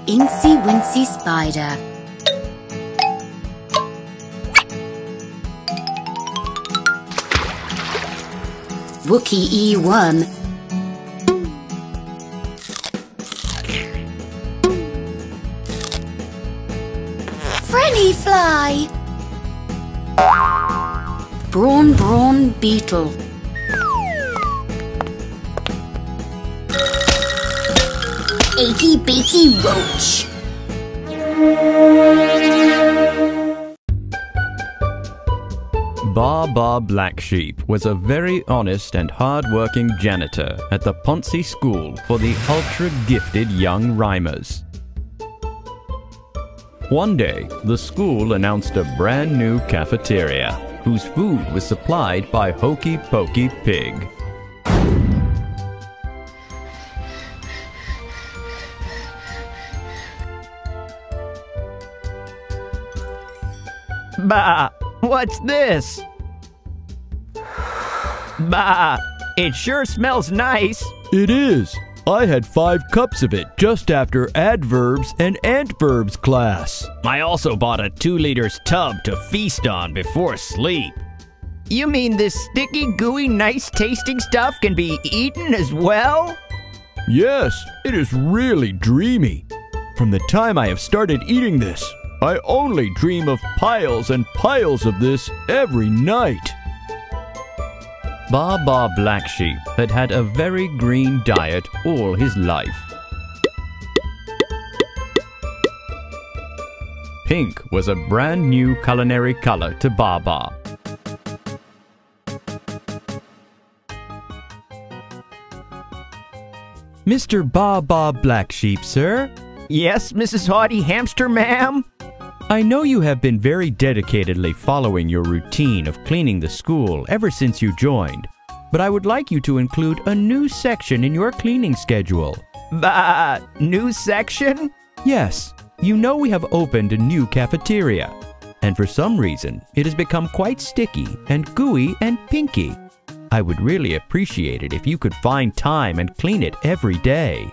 Incy Wincy Spider. Wookie E1. Frenny Fly. Brawn Beetle. Achy Beaky Roach. Baa Baa Black Sheep was a very honest and hard-working janitor at the Poncy School for the ultra-gifted young rhymers. One day, the school announced a brand new cafeteria, whose food was supplied by Hokey Pokey Pig. Bah! What's this? Bah! It sure smells nice. It is. I had 5 cups of it just after adverbs and antverbs class. I also bought a 2-liter tub to feast on before sleep. You mean this sticky, gooey, nice-tasting stuff can be eaten as well? Yes, it is really dreamy. From the time I have started eating this, I only dream of piles and piles of this every night. Baa Baa Black Sheep had had a very green diet all his life. Pink was a brand new culinary color to Baa Baa. Mr. Baa Baa Black Sheep, sir? Yes, Mrs. Haughty Hamster, ma'am? I know you have been very dedicatedly following your routine of cleaning the school ever since you joined, but I would like you to include a new section in your cleaning schedule. New section? Yes, you know we have opened a new cafeteria, and for some reason it has become quite sticky and gooey and pinky. I would really appreciate it if you could find time and clean it every day.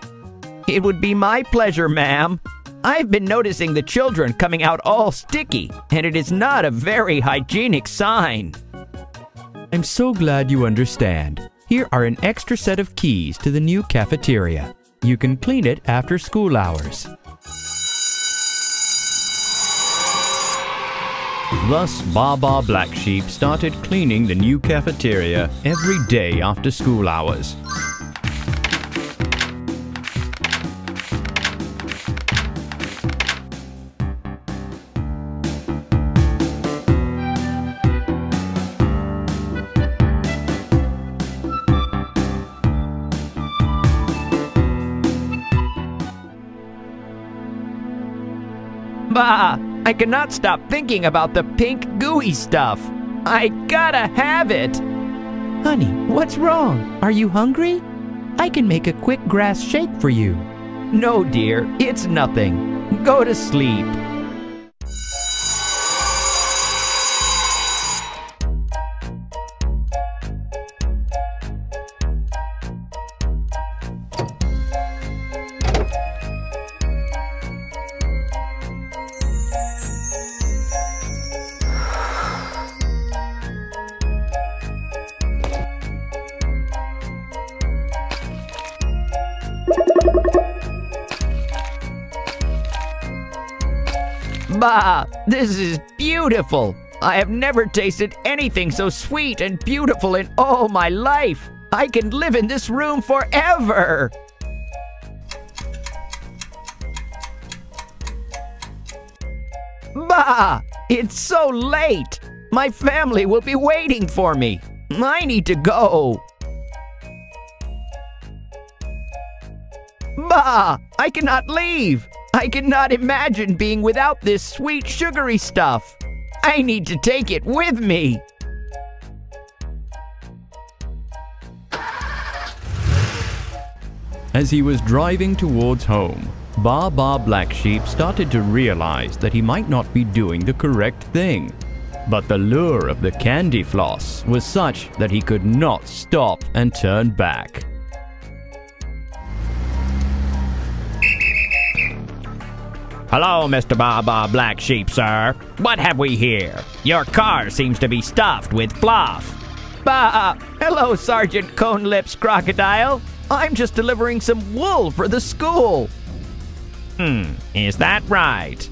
It would be my pleasure, ma'am. I've been noticing the children coming out all sticky, and it is not a very hygienic sign. I'm so glad you understand. Here are an extra set of keys to the new cafeteria. You can clean it after school hours. Thus, Baa Baa Black Sheep started cleaning the new cafeteria every day after school hours. Bah! I cannot stop thinking about the pink gooey stuff. I gotta have it. Honey, what's wrong? Are you hungry? I can make a quick grass shake for you. No, dear, it's nothing. Go to sleep. Bah! This is beautiful! I have never tasted anything so sweet and beautiful in all my life! I can live in this room forever! Bah! It's so late! My family will be waiting for me! I need to go! Bah! I cannot leave! I cannot imagine being without this sweet sugary stuff. I need to take it with me. As he was driving towards home, Baa Baa Black Sheep started to realize that he might not be doing the correct thing. But the lure of the candy floss was such that he could not stop and turn back. Hello, Mr. Baa Baa Black Sheep, sir. What have we here? Your car seems to be stuffed with fluff. Hello, Sergeant Cone Lips Crocodile. I'm just delivering some wool for the school. Is that right?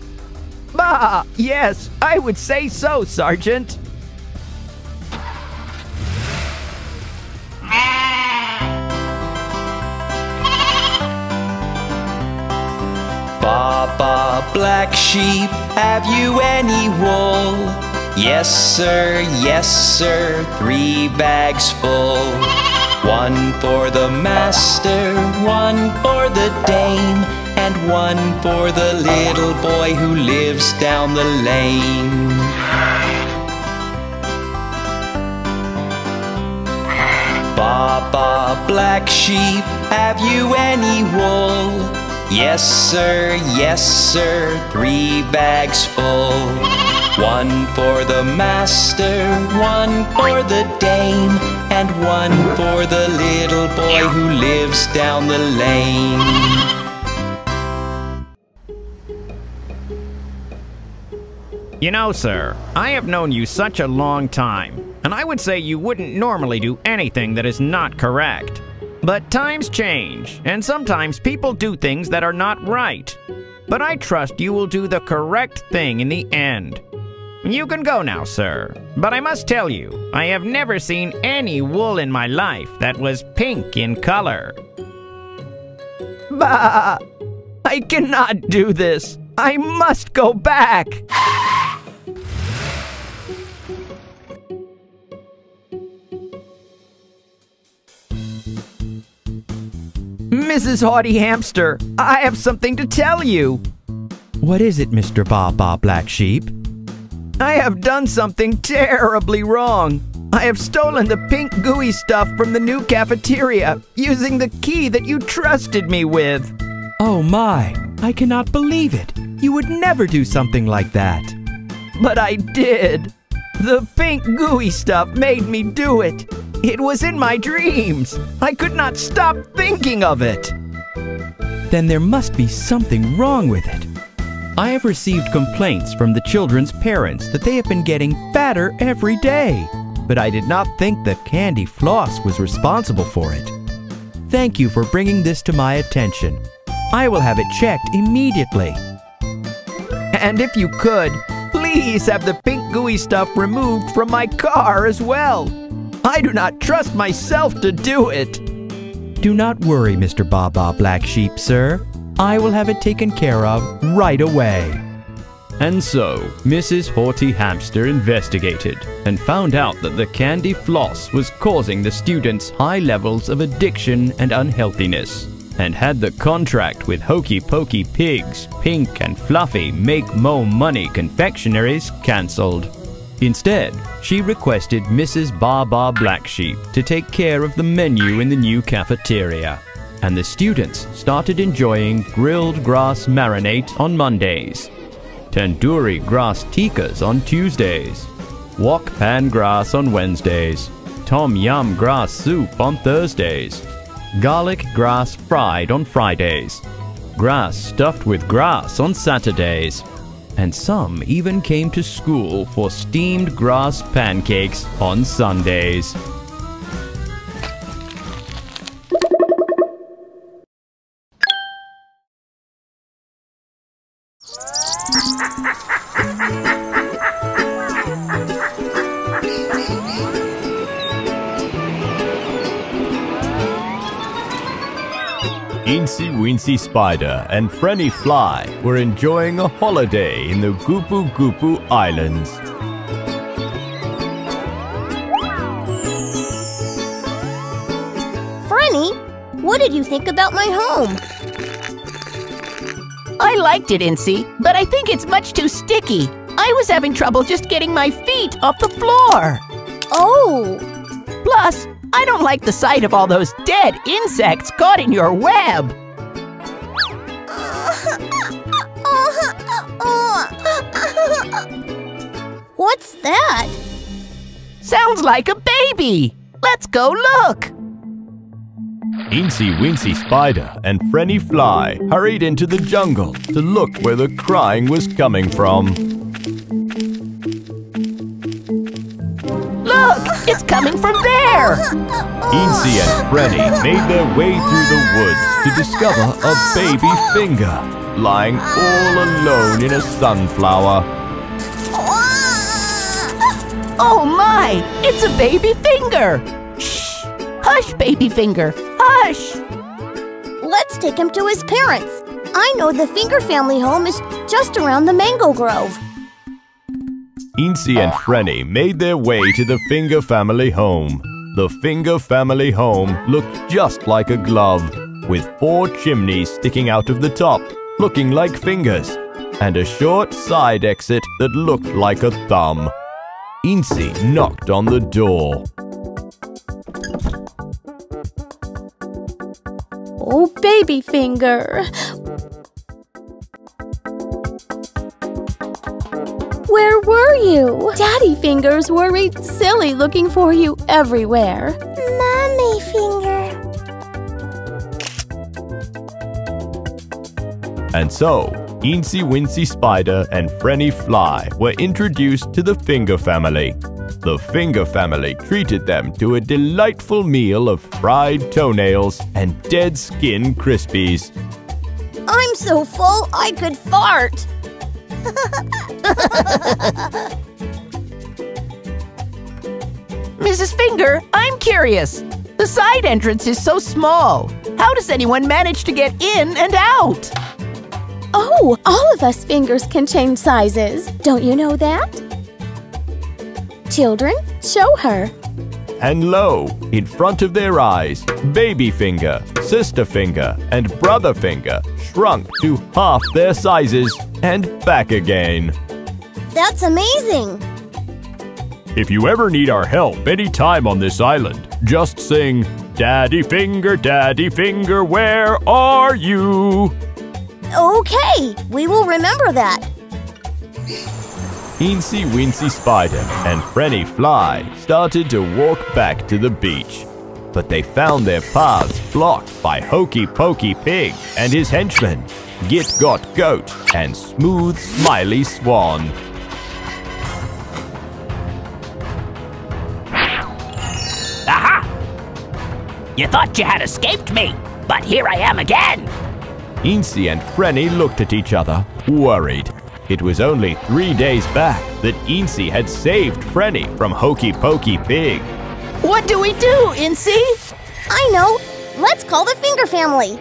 Yes, I would say so, Sergeant. Baa Baa Black Sheep, have you any wool? Yes sir, 3 bags full. 1 for the master, 1 for the dame, and 1 for the little boy who lives down the lane. Baa Baa Black Sheep, have you any wool? Yes sir, 3 bags full. 1 for the master, 1 for the dame, and 1 for the little boy who lives down the lane. You know, sir, I have known you such a long time, and I would say you wouldn't normally do anything that is not correct. But times change, and sometimes people do things that are not right. But I trust you will do the correct thing in the end. You can go now, sir. But I must tell you, I have never seen any wool in my life that was pink in color. I cannot do this. I must go back. Mrs. Haughty Hamster, I have something to tell you. What is it, Mr. Baa Baa Black Sheep? I have done something terribly wrong. I have stolen the pink gooey stuff from the new cafeteria using the key that you trusted me with. Oh my, I cannot believe it. You would never do something like that. But I did. The pink gooey stuff made me do it. It was in my dreams. I could not stop thinking of it. Then there must be something wrong with it. I have received complaints from the children's parents that they have been getting fatter every day, but I did not think that candy floss was responsible for it. Thank you for bringing this to my attention. I will have it checked immediately. And if you could, please have the pink gooey stuff removed from my car as well. I do not trust myself to do it. Do not worry, Mr. Baa Baa Black Sheep, sir. I will have it taken care of right away. And so, Mrs. Haughty Hamster investigated and found out that the candy floss was causing the students high levels of addiction and unhealthiness, and had the contract with Hokey Pokey Pigs, Pink and Fluffy Make Mo Money confectionaries cancelled. Instead, she requested Mrs. Baa Baa Black Sheep to take care of the menu in the new cafeteria, and the students started enjoying grilled grass marinade on Mondays, tandoori grass tikkas on Tuesdays, wok pan grass on Wednesdays, tom yum grass soup on Thursdays, garlic grass fried on Fridays, grass stuffed with grass on Saturdays, and some even came to school for steamed grass pancakes on Sundays. Incy, Wincy Spider and Frenny Fly were enjoying a holiday in the Goopoo Goopoo Islands. Frenny, what did you think about my home? I liked it, Incy, but I think it's much too sticky. I was having trouble just getting my feet off the floor. Oh! Plus, I don't like the sight of all those dead insects caught in your web. What's that? Sounds like a baby. Let's go look. Incy Wincy Spider and Frenny Fly hurried into the jungle to look where the crying was coming from. Look, it's coming from there. Incy and Frenny made their way through the woods to discover a baby finger lying all alone in a sunflower. Oh my, it's a baby finger. Shh, hush, baby finger, hush. Let's take him to his parents. I know the Finger family home is just around the mango grove. Incy and Frenny made their way to the Finger family home. The Finger family home looked just like a glove, with 4 chimneys sticking out of the top, looking like fingers, and a short side exit that looked like a thumb. Incy knocked on the door. Oh, baby finger. Where were you? Daddy Finger's worried silly looking for you everywhere. Mommy Finger. And so, Incy Wincy Spider and Frenny Fly were introduced to the Finger family. The Finger family treated them to a delightful meal of fried toenails and dead skin Crispies. I'm so full I could fart. Mrs. Finger, I'm curious. The side entrance is so small. How does anyone manage to get in and out? Oh, all of us fingers can change sizes. Don't you know that? Children, show her. And lo, in front of their eyes, Baby Finger, Sister Finger, and Brother Finger shrunk to half their sizes and back again. That's amazing. If you ever need our help anytime on this island, just sing, Daddy Finger, where are you? Okay, we will remember that. Incy Wincy Spider and Frenny Fly started to walk back to the beach. But they found their paths blocked by Hokey Pokey Pig and his henchmen, Git Got Goat and Smooth Smiley Swan. Aha! You thought you had escaped me, but here I am again! Incy and Frenny looked at each other, worried. It was only 3 days back that Incy had saved Frenny from Hokey Pokey Pig. What do we do, Incy? I know. Let's call the Finger family.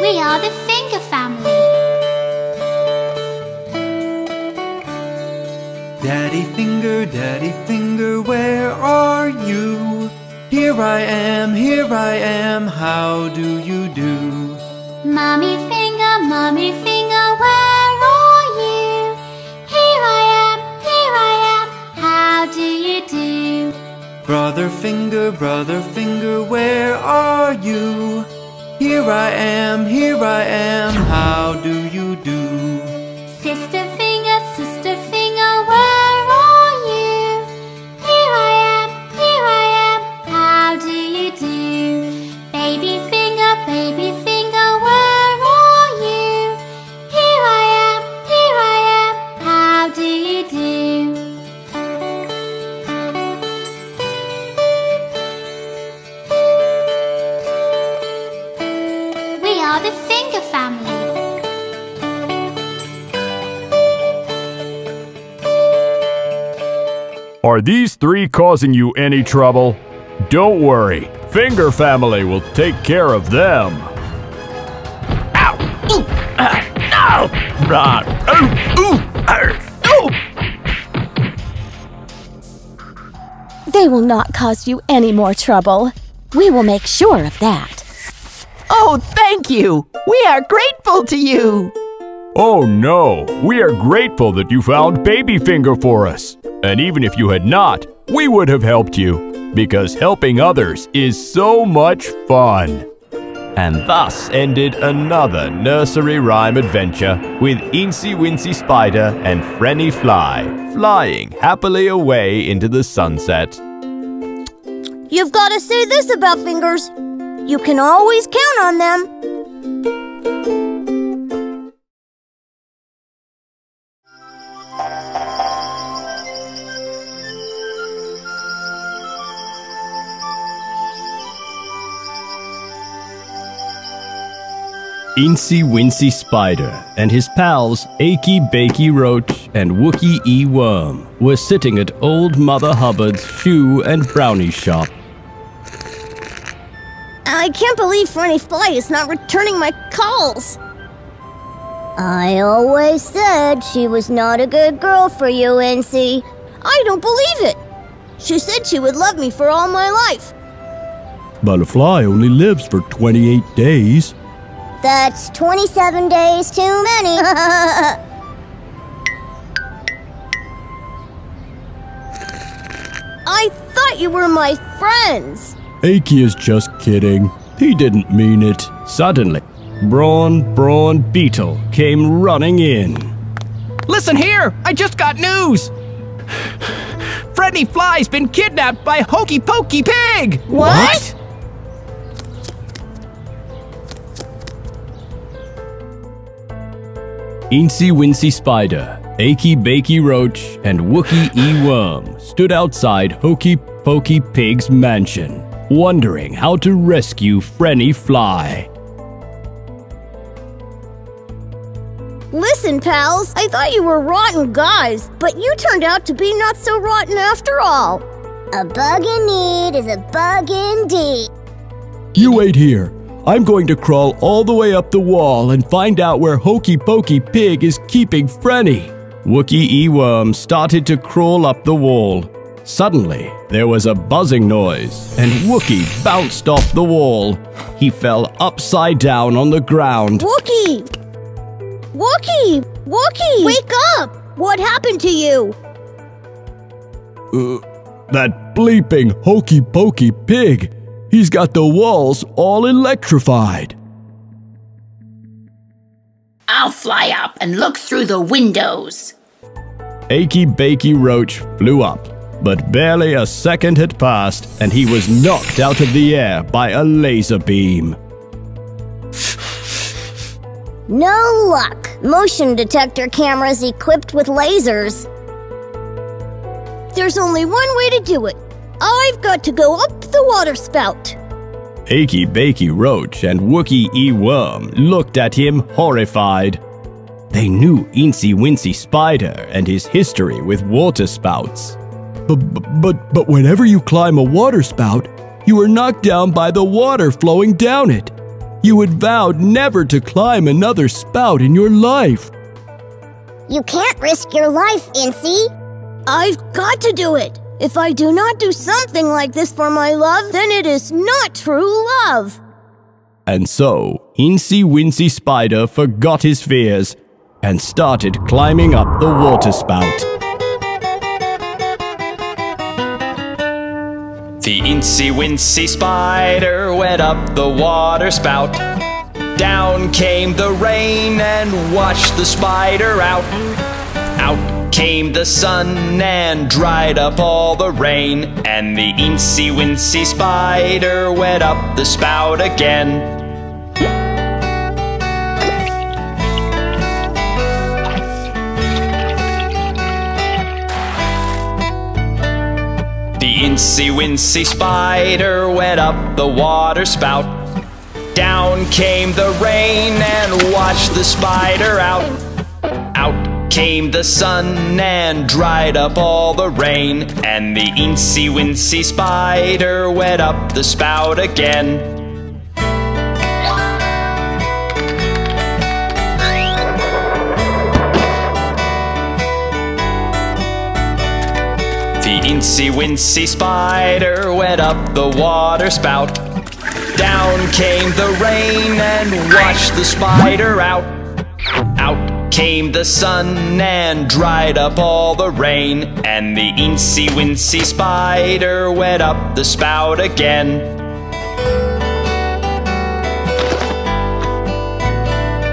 We are the Finger family. Daddy Finger, where are you? Here I am, how do you do? Mommy Finger, where are you? Here I am, how do you do? Brother Finger, where are you? Here I am, how do you do? Sister Finger, where are you? Here I am, how do you do? Baby Finger, where are you? Here I am, how do you do? We are the Finger family. Are these 3 causing you any trouble? Don't worry, Finger family will take care of them. Ow! Ooh! No! They will not cause you any more trouble. We will make sure of that. Oh, thank you. We are grateful to you. Oh no, we are grateful that you found Baby Finger for us. And even if you had not, we would have helped you, because helping others is so much fun. And thus ended another nursery rhyme adventure with Incy Wincy Spider and Frenny Fly flying happily away into the sunset. You've got to say this about fingers. You can always count on them. Incy Wincy Spider and his pals Achy Bakey Roach and Wookie E. Worm were sitting at Old Mother Hubbard's shoe and brownie shop. I can't believe Freddy Fly is not returning my calls. I always said she was not a good girl for you, Incy. I don't believe it. She said she would love me for all my life. But a fly only lives for 28 days. That's 27 days too many. I thought you were my friends. Achy is just kidding. He didn't mean it. Suddenly, Brawn Beetle came running in. Listen here! I just got news! Freddy Fly's been kidnapped by Hokey Pokey Pig! What? Incy Wincy Spider, Achy Bakey Roach, and Wookie E. Worm stood outside Hokey Pokey Pig's mansion, wondering how to rescue Freddy Fly. Listen, pals, I thought you were rotten guys, but you turned out to be not so rotten after all. A bug in need is a bug indeed. You wait here. I'm going to crawl all the way up the wall and find out where Hokey Pokey Pig is keeping Freddy. Wookie E. Worm started to crawl up the wall. Suddenly, there was a buzzing noise, and Wookie bounced off the wall. He fell upside down on the ground. Wookie! Wookie! Wookie! Wake up! What happened to you? That bleeping Hokey Pokey Pig! He's got the walls all electrified. I'll fly up and look through the windows. Achy Bakey Roach flew up, but barely a second had passed and he was knocked out of the air by a laser beam. No luck. Motion detector cameras equipped with lasers. There's only one way to do it. I've got to go up the water spout. Achy Bakey Roach and Wookie E. Worm looked at him horrified. They knew Incy Wincy Spider and his history with water spouts. But whenever you climb a water spout, you are knocked down by the water flowing down it. You had vowed never to climb another spout in your life. You can't risk your life, Incy. I've got to do it. If I do not do something like this for my love, then it is not true love. And so, Incy Wincy Spider forgot his fears and started climbing up the water spout. The Incy Wincy Spider went up the water spout. Down came the rain and washed the spider out. Out came the sun and dried up all the rain, and the Incy Wincy Spider went up the spout again. The Incy Wincy Spider went up the water spout. Down came the rain and washed the spider out. Out came the sun and dried up all the rain, and the Incy Wincy Spider went up the spout again. The Incy Wincy Spider went up the water spout. Down came the rain and washed the spider out. Out came the sun and dried up all the rain, and the Incy Wincy Spider went up the spout again.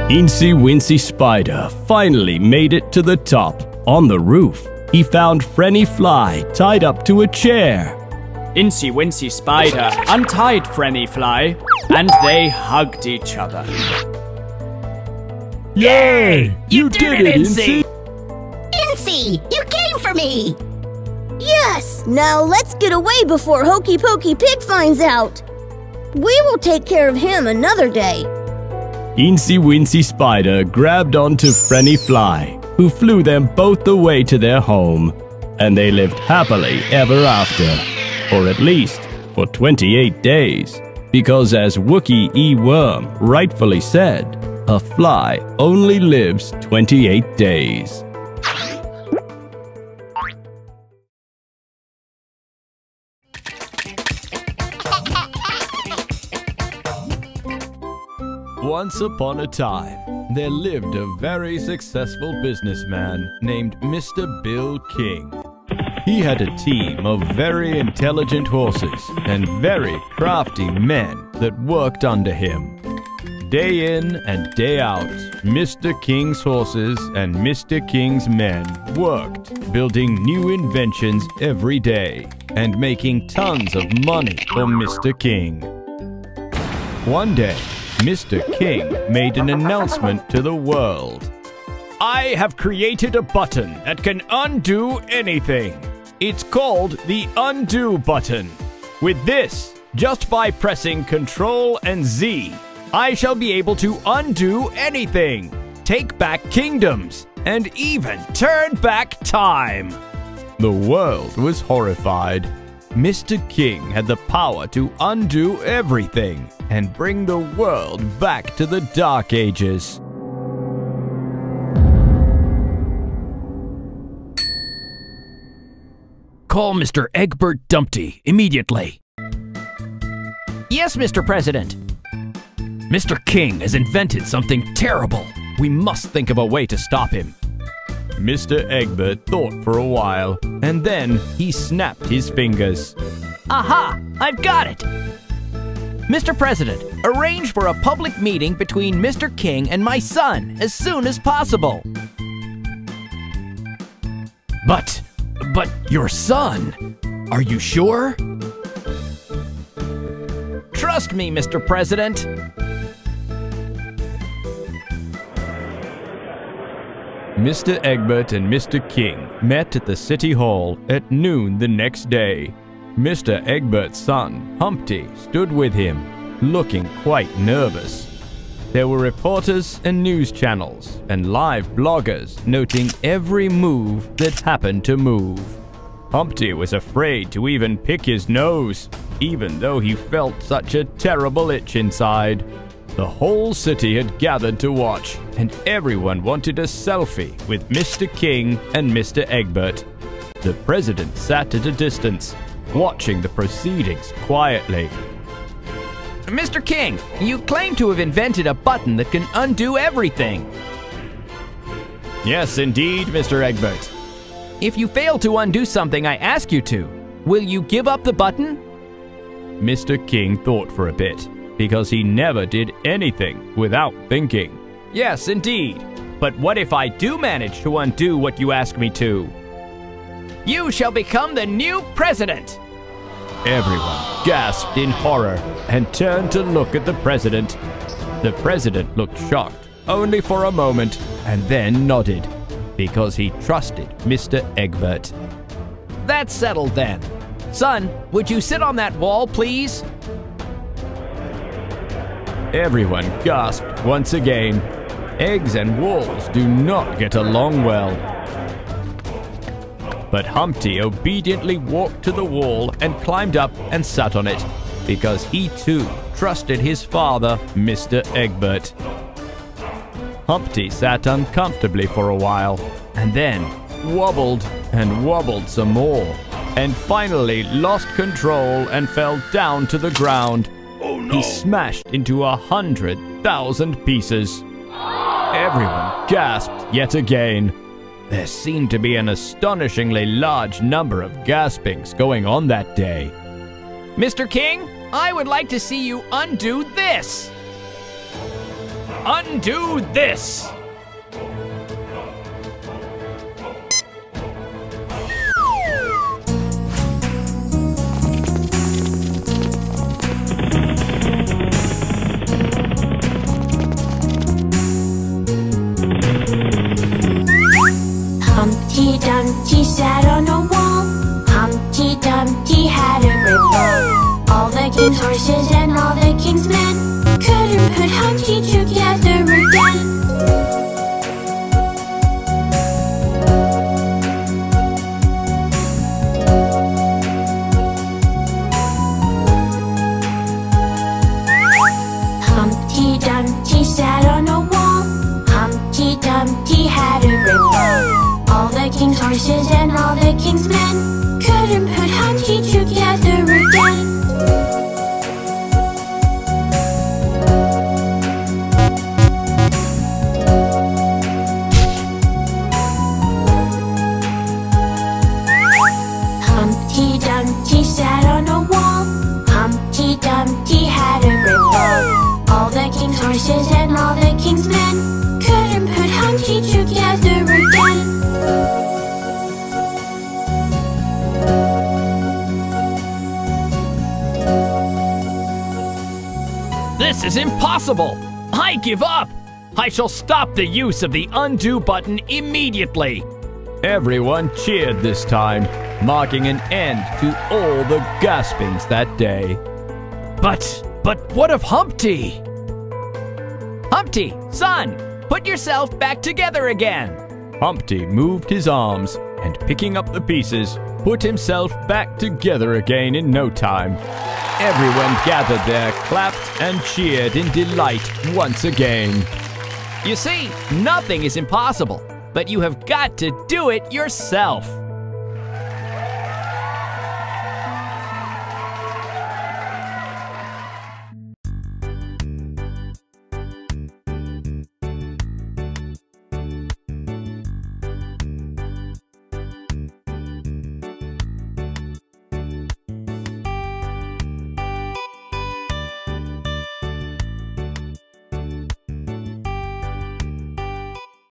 Incy Wincy Spider finally made it to the top. On the roof, he found Freddy Fly tied up to a chair. Incy Wincy Spider untied Frenny Fly, and they hugged each other. Yay! You did it, Incy! Incy, you came for me! Yes! Now let's get away before Hokey Pokey Pig finds out. We will take care of him another day. Incy Wincy Spider grabbed onto Frenny Fly, who flew them both away to their home, and they lived happily ever after, or at least for 28 days, because as Wookie E. Worm rightfully said, a fly only lives 28 days. Once upon a time, there lived a very successful businessman named Mr. Bill King. He had a team of very intelligent horses and very crafty men that worked under him. Day in and day out, Mr. King's horses and Mr. King's men worked, building new inventions every day and making tons of money for Mr. King. One day, Mr. King made an announcement to the world. I have created a button that can undo anything. It's called the undo button. With this, just by pressing Ctrl and Z, I shall be able to undo anything, take back kingdoms, and even turn back time. The world was horrified. Mr. King had the power to undo everything and bring the world back to the Dark Ages. Call Mr. Egbert Dumpty immediately. Yes, Mr. President. Mr. King has invented something terrible. We must think of a way to stop him. Mr. Egbert thought for a while, and then he snapped his fingers. Aha! I've got it! Mr. President, arrange for a public meeting between Mr. King and my son as soon as possible. But your son? Are you sure? Trust me, Mr. President. Mr. Egbert and Mr. King met at the City Hall at noon the next day. Mr. Egbert's son, Humpty, stood with him, looking quite nervous. There were reporters and news channels and live bloggers noting every move that happened to move. Humpty was afraid to even pick his nose, even though he felt such a terrible itch inside. The whole city had gathered to watch, and everyone wanted a selfie with Mr. King and Mr. Egbert. The president sat at a distance, watching the proceedings quietly. Mr. King, you claim to have invented a button that can undo everything. Yes, indeed, Mr. Egbert. If you fail to undo something I ask you to, will you give up the button? Mr. King thought for a bit, because he never did anything without thinking. Yes, indeed. But what if I do manage to undo what you ask me to? You shall become the new president! Everyone gasped in horror and turned to look at the president. The president looked shocked, only for a moment, and then nodded, because he trusted Mr. Egbert. That's settled then. Son, would you sit on that wall, please? Everyone gasped once again. Eggs and walls do not get along well. But Humpty obediently walked to the wall and climbed up and sat on it, because he too trusted his father, Mr. Egbert. Humpty sat uncomfortably for a while, and then wobbled and wobbled some more, and finally lost control and fell down to the ground. Oh, no. He smashed into 100,000 pieces. Everyone gasped yet again. There seemed to be an astonishingly large number of gaspings going on that day. Mr. King, I would like to see you undo this. Undo this! horses and all the king's men couldn't put Humpty together again. Humpty Dumpty sat on a wall. Humpty Dumpty had a great ball. All the king's horses and all the king's men couldn't put Humpty together again. This is impossible! I give up! I shall stop the use of the undo button immediately! Everyone cheered this time, marking an end to all the gaspings that day. But what of Humpty? Humpty, son, put yourself back together again! Humpty moved his arms and, picking up the pieces, put himself back together again in no time. Everyone gathered there, clapped and cheered in delight once again. You see, nothing is impossible, but you have got to do it yourself.